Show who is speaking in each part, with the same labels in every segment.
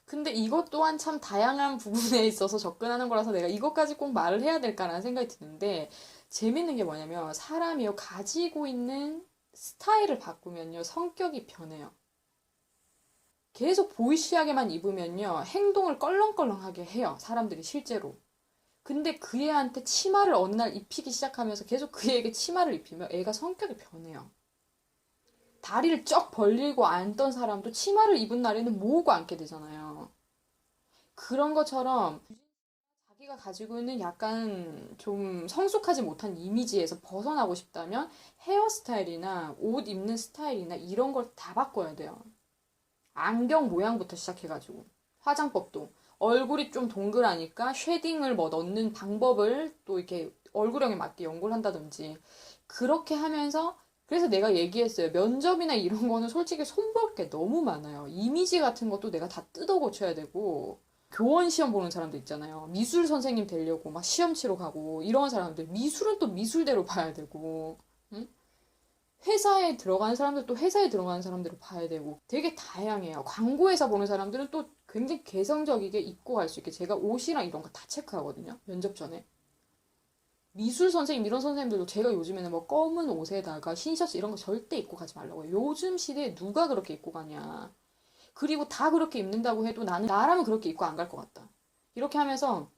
Speaker 1: 근데 이것 또한 참 다양한 부분에 있어서 접근하는 거라서 내가 이것까지 꼭 말을 해야 될까라는 생각이 드는데, 재밌는 게 뭐냐면, 사람이요, 가지고 있는 스타일을 바꾸면요, 성격이 변해요. 계속 보이시하게만 입으면요, 행동을 껄렁껄렁하게 해요, 사람들이 실제로. 근데 그 애한테 치마를 어느 날 입히기 시작하면서 계속 그 애에게 치마를 입히면 애가 성격이 변해요. 다리를 쩍 벌리고 앉던 사람도 치마를 입은 날에는 모으고 앉게 되잖아요. 그런 것처럼 자기가 가지고 있는 약간 좀 성숙하지 못한 이미지에서 벗어나고 싶다면 헤어스타일이나 옷 입는 스타일이나 이런 걸 다 바꿔야 돼요. 안경 모양부터 시작해가지고 화장법도 얼굴이 좀 동그라니까 쉐딩을 뭐 넣는 방법을 또 이렇게 얼굴형에 맞게 연구를 한다든지 그렇게 하면서 그래서 내가 얘기했어요. 면접이나 이런 거는 솔직히 손볼 게 너무 많아요. 이미지 같은 것도 내가 다 뜯어 고쳐야 되고 교원 시험 보는 사람들 있잖아요. 미술 선생님 되려고 막 시험 치러 가고 이런 사람들 미술은 또 미술대로 봐야 되고 응? 회사에 들어가는 사람들 또 회사에 들어가는 사람들을 봐야 되고 되게 다양해요. 광고회사 보는 사람들은 또 굉장히 개성적이게 입고 갈 수 있게 제가 옷이랑 이런 거 다 체크하거든요. 면접 전에. 미술 선생님 이런 선생님들도 제가 요즘에는 뭐 검은 옷에다가 흰 셔츠 이런 거 절대 입고 가지 말라고 해요. 요즘 시대에 누가 그렇게 입고 가냐. 그리고 다 그렇게 입는다고 해도 나는 나라면 그렇게 입고 안 갈 것 같다. 이렇게 하면서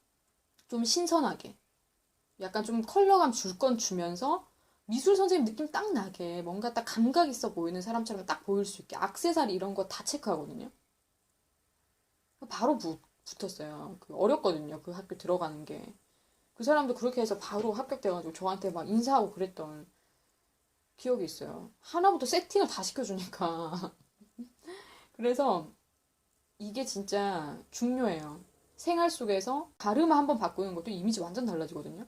Speaker 1: 좀 신선하게 약간 좀 컬러감 줄 건 주면서 미술 선생님 느낌 딱 나게 뭔가 딱 감각 있어 보이는 사람처럼 딱 보일 수 있게 액세서리 이런 거 다 체크하거든요. 바로 붙었어요. 어렵거든요. 그 학교 들어가는 게. 그 사람도 그렇게 해서 바로 합격돼가지고 저한테 막 인사하고 그랬던 기억이 있어요. 하나부터 세팅을 다 시켜주니까. 그래서 이게 진짜 중요해요. 생활 속에서 가르마 한번 바꾸는 것도 이미지 완전 달라지거든요.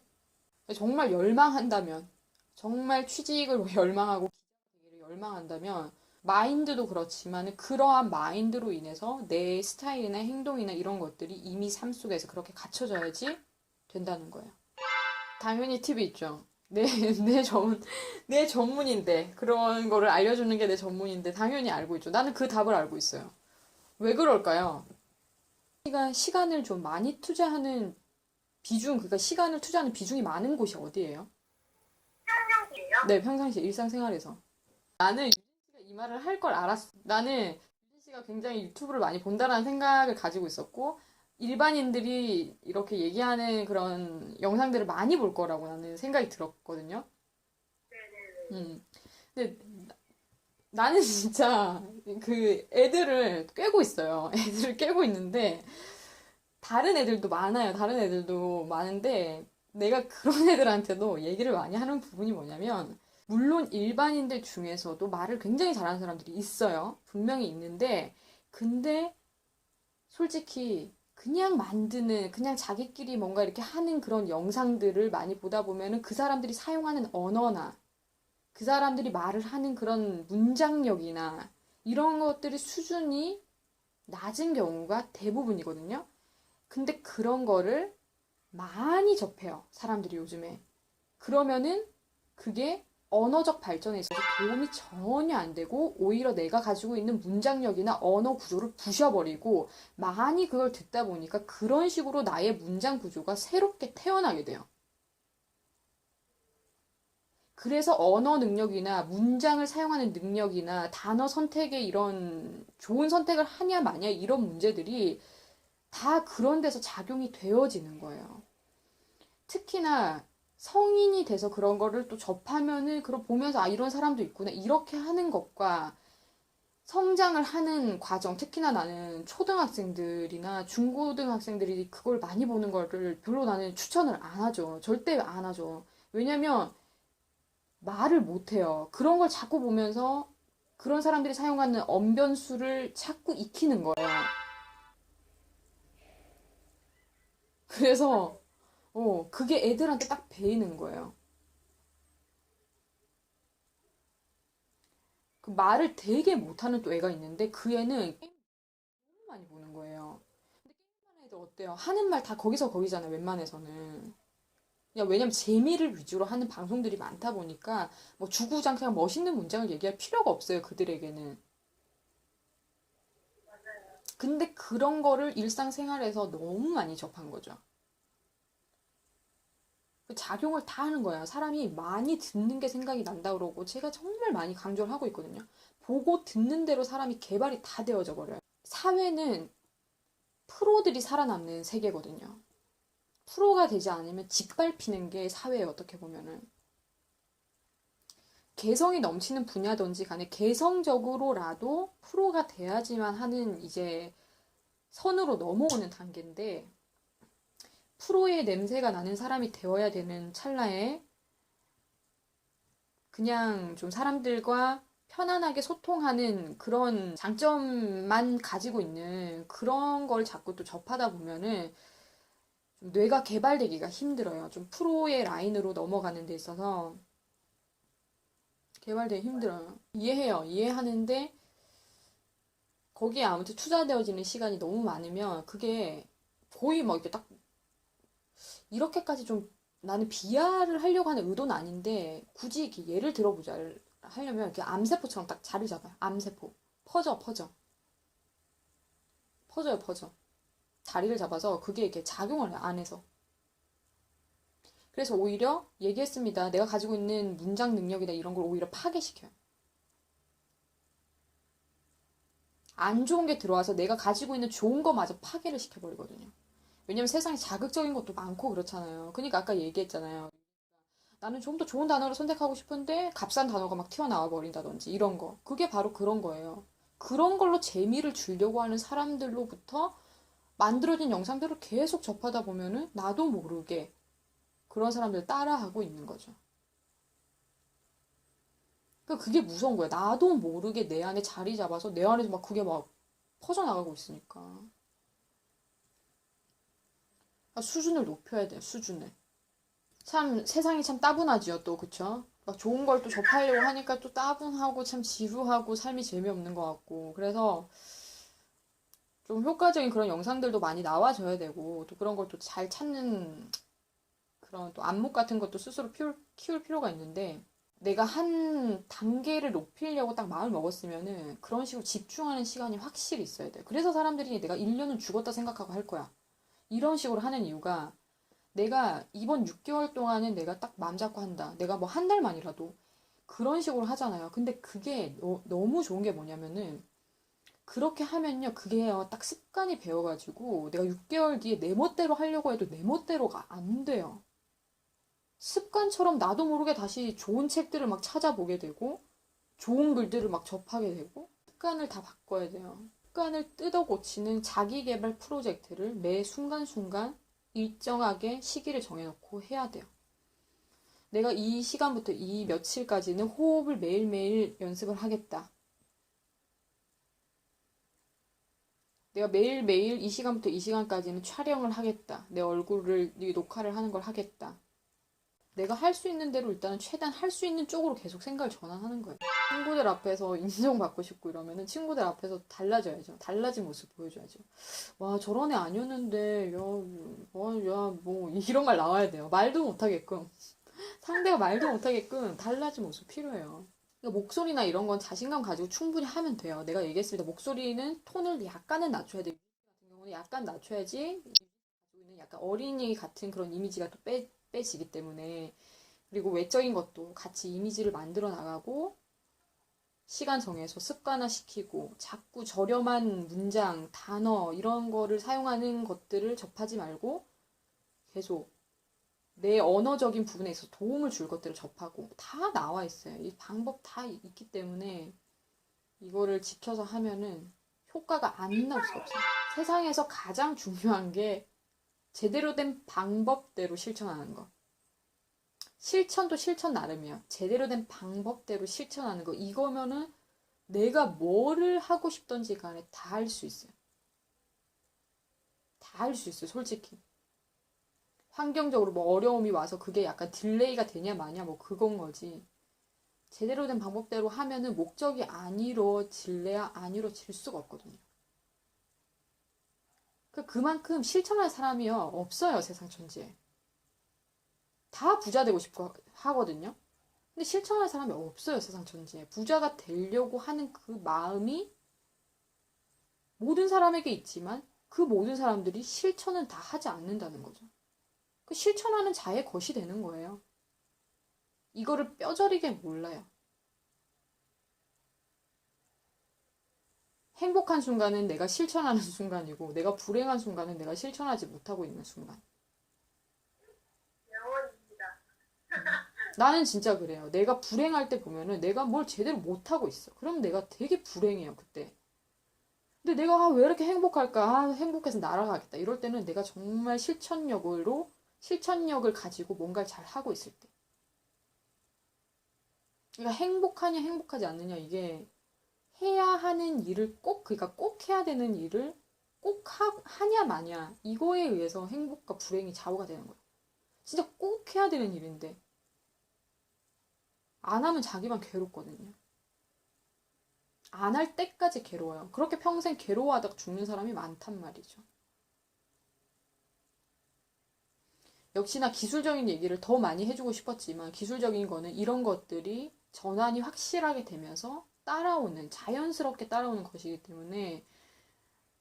Speaker 1: 정말 열망한다면, 정말 취직을 열망하고 기자를 열망한다면, 마인드도 그렇지만 그러한 마인드로 인해서 내 스타일이나 행동이나 이런 것들이 이미 삶 속에서 그렇게 갖춰져야지 된다는 거예요. 당연히 팁이 있죠. 내 전문인데, 그런 거를 알려주는 게 내 전문인데, 당연히 알고 있죠. 나는 그 답을 알고 있어요. 왜 그럴까요? 시간을 좀 많이 투자하는 그러니까 시간을 투자하는 비중이 많은 곳이 어디예요?
Speaker 2: 평상시에요?
Speaker 1: 네, 평상시 일상생활에서. 나는 유진 씨가 이 말을 할 걸 알았어. 나는 유진 씨가 굉장히 유튜브를 많이 본다라는 생각을 가지고 있었고, 일반인들이 이렇게 얘기하는 그런 영상들을 많이 볼 거라고 나는 생각이 들었거든요.
Speaker 2: 네네네.
Speaker 1: 음. 근데 나는 진짜 그 애들을 꿰고 있어요. 애들을 꿰고 있는데, 다른 애들도 많아요. 다른 애들도 많은데, 내가 그런 애들한테도 얘기를 많이 하는 부분이 뭐냐면, 물론 일반인들 중에서도 말을 굉장히 잘하는 사람들이 있어요. 분명히 있는데, 근데 솔직히 그냥 만드는, 그냥 자기끼리 뭔가 이렇게 하는 그런 영상들을 많이 보다 보면은 그 사람들이 사용하는 언어나 그 사람들이 말을 하는 그런 문장력이나 이런 것들이 수준이 낮은 경우가 대부분이거든요. 근데 그런 거를 많이 접해요. 사람들이 요즘에. 그러면은 그게 언어적 발전에 있어서 도움이 전혀 안 되고 오히려 내가 가지고 있는 문장력이나 언어 구조를 부셔버리고 많이 그걸 듣다 보니까 그런 식으로 나의 문장 구조가 새롭게 태어나게 돼요. 그래서 언어 능력이나 문장을 사용하는 능력이나 단어 선택에 이런 좋은 선택을 하냐 마냐 이런 문제들이 다 그런 데서 작용이 되어지는 거예요. 특히나 성인이 돼서 그런 거를 또 접하면은 그걸 보면서 아 이런 사람도 있구나 이렇게 하는 것과 성장을 하는 과정 특히나 나는 초등학생들이나 중고등학생들이 그걸 많이 보는 거를 별로 나는 추천을 안 하죠. 절대 안 하죠. 왜냐면 말을 못 해요. 그런 걸 자꾸 보면서 그런 사람들이 사용하는 언변수를 자꾸 익히는 거예요. 그래서 그게 애들한테 딱 배이는 거예요. 그 말을 되게 못하는 또 애가 있는데 그 애는 게임 너무 많이 보는 거예요. 근데 게임하는 애들 어때요? 하는 말 다 거기서 거기잖아요. 웬만해서는. 야, 왜냐면 재미를 위주로 하는 방송들이 많다 보니까 뭐 주구장창 멋있는 문장을 얘기할 필요가 없어요. 그들에게는. 근데 그런 거를 일상생활에서 너무 많이 접한 거죠. 그 작용을 다 하는 거예요. 사람이 많이 듣는 게 생각이 난다 그러고 제가 정말 많이 강조를 하고 있거든요. 보고 듣는 대로 사람이 개발이 다 되어져 버려요. 사회는 프로들이 살아남는 세계거든요. 프로가 되지 않으면 짓밟히는 게 사회예요, 어떻게 보면은. 개성이 넘치는 분야든지 간에 개성적으로라도 프로가 돼야지만 하는 이제 선으로 넘어오는 단계인데, 프로의 냄새가 나는 사람이 되어야 되는 찰나에 그냥 좀 사람들과 편안하게 소통하는 그런 장점만 가지고 있는 그런 걸 자꾸 또 접하다 보면은 좀 뇌가 개발되기가 힘들어요. 좀 프로의 라인으로 넘어가는 데 있어서 개발되기 힘들어요. 이해해요. 이해하는데 거기에 아무튼 투자되어지는 시간이 너무 많으면 그게 거의 막 이렇게 딱 이렇게까지 좀 나는 비하를 하려고 하는 의도는 아닌데 굳이 이렇게 예를 들어보자 하려면 이렇게 암세포처럼 딱 자리 잡아요. 암세포. 퍼져요. 자리를 잡아서 그게 이렇게 작용을 해요, 안에서. 그래서 오히려 얘기했습니다. 내가 가지고 있는 문장 능력이다 이런 걸 오히려 파괴시켜요. 안 좋은 게 들어와서 내가 가지고 있는 좋은 거마저 파괴를 시켜버리거든요. 왜냐면 세상에 자극적인 것도 많고 그렇잖아요. 그러니까 아까 얘기했잖아요. 나는 좀 더 좋은 단어를 선택하고 싶은데 값싼 단어가 막 튀어나와 버린다든지 이런 거. 그게 바로 그런 거예요. 그런 걸로 재미를 주려고 하는 사람들로부터 만들어진 영상들을 계속 접하다 보면은 나도 모르게 그런 사람들 따라하고 있는 거죠. 그러니까 그게 무서운 거야. 나도 모르게 내 안에 자리 잡아서 내 안에서 막 그게 막 퍼져나가고 있으니까. 그러니까 수준을 높여야 돼요, 수준을. 참, 세상이 참 따분하지요, 또, 그쵸? 막 좋은 걸 또 접하려고 하니까 또 따분하고 참 지루하고 삶이 재미없는 것 같고. 그래서 좀 효과적인 그런 영상들도 많이 나와줘야 되고, 또 그런 걸 또 잘 찾는 그런 또 안목 같은 것도 스스로 키울 필요가 있는데, 내가 한 단계를 높이려고 딱 마음을 먹었으면은 그런 식으로 집중하는 시간이 확실히 있어야 돼요. 그래서 사람들이 내가 1년은 죽었다 생각하고 할 거야. 이런 식으로 하는 이유가 내가 이번 6개월 동안은 내가 딱 마음 잡고 한다. 내가 뭐 한 달만이라도 그런 식으로 하잖아요. 근데 그게 너무 좋은 게 뭐냐면은 그렇게 하면요. 그게요. 딱 습관이 배워가지고 내가 6개월 뒤에 내 멋대로 하려고 해도 내 멋대로가 안 돼요. 습관처럼 나도 모르게 다시 좋은 책들을 막 찾아보게 되고 좋은 글들을 막 접하게 되고 습관을 다 바꿔야 돼요. 습관을 뜯어 고치는 자기 개발 프로젝트를 매 순간순간 일정하게 시기를 정해놓고 해야 돼요. 내가 이 시간부터 이 며칠까지는 호흡을 매일매일 연습을 하겠다. 내가 매일매일 이 시간부터 이 시간까지는 촬영을 하겠다. 내 얼굴을 녹화를 하는 걸 하겠다. 내가 할 수 있는 대로 일단은 최대한 할 수 있는 쪽으로 계속 생각을 전환하는 거예요. 친구들 앞에서 인정받고 싶고 이러면은 친구들 앞에서 달라져야죠. 달라진 모습 보여줘야죠. 와, 저런 애 아니었는데, 야, 와, 야, 뭐, 이런 말 나와야 돼요. 말도 못하게끔. 상대가 말도 못하게끔 달라진 모습 필요해요. 그러니까 목소리나 이런 건 자신감 가지고 충분히 하면 돼요. 내가 얘기했습니다. 목소리는 톤을 약간은 낮춰야 돼요. 같은 경우는 약간 낮춰야지 가지고 있는 약간 어린이 같은 그런 이미지가 또 빼지기 때문에 그리고 외적인 것도 같이 이미지를 만들어 나가고 시간 정해서 습관화 시키고 자꾸 저렴한 문장, 단어 이런 거를 사용하는 것들을 접하지 말고 계속 내 언어적인 부분에 있어서 도움을 줄 것들을 접하고 다 나와 있어요. 이 방법 다 있기 때문에 이거를 지켜서 하면은 효과가 안 나올 수가 없어요. 세상에서 가장 중요한 게 제대로 된 방법대로 실천하는 거. 실천도 실천 나름이야. 제대로 된 방법대로 실천하는 거. 이거면은 내가 뭐를 하고 싶던지 간에 다 할 수 있어요. 다 할 수 있어요, 솔직히. 환경적으로 뭐 어려움이 와서 그게 약간 딜레이가 되냐 마냐 뭐 그건 거지. 제대로 된 방법대로 하면은 목적이 안 이루어질래야 안 이루어질 수가 없거든요. 그만큼 실천할 사람이요 없어요, 세상 천지에. 다 부자 되고 싶어 하거든요. 근데 실천할 사람이 없어요, 세상 천지에. 부자가 되려고 하는 그 마음이 모든 사람에게 있지만 그 모든 사람들이 실천은 다 하지 않는다는 거죠. 그 실천하는 자의 것이 되는 거예요. 이거를 뼈저리게 몰라요. 행복한 순간은 내가 실천하는 순간이고, 내가 불행한 순간은 내가 실천하지 못하고 있는 순간.
Speaker 2: 영원입니다.
Speaker 1: 나는 진짜 그래요. 내가 불행할 때 보면은 내가 뭘 제대로 못하고 있어. 그럼 내가 되게 불행해요, 그때. 근데 내가 왜 이렇게 행복할까? 행복해서 날아가겠다. 이럴 때는 내가 정말 실천력을 가지고 뭔가를 잘 하고 있을 때. 그러니까 행복하냐, 행복하지 않느냐, 이게 해야 하는 일을 그러니까 꼭 해야 되는 일을 꼭 하냐, 마냐, 이거에 의해서 행복과 불행이 좌우가 되는 거예요. 진짜 꼭 해야 되는 일인데, 안 하면 자기만 괴롭거든요. 안 할 때까지 괴로워요. 그렇게 평생 괴로워하다가 죽는 사람이 많단 말이죠. 역시나 기술적인 얘기를 더 많이 해주고 싶었지만 기술적인 거는 이런 것들이 전환이 확실하게 되면서 자연스럽게 따라오는 것이기 때문에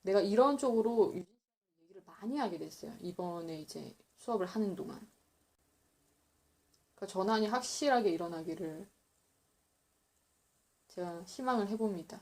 Speaker 1: 내가 이런 쪽으로 얘기를 많이 하게 됐어요. 이번에 이제 수업을 하는 동안. 그 전환이 확실하게 일어나기를 제가 희망을 해봅니다.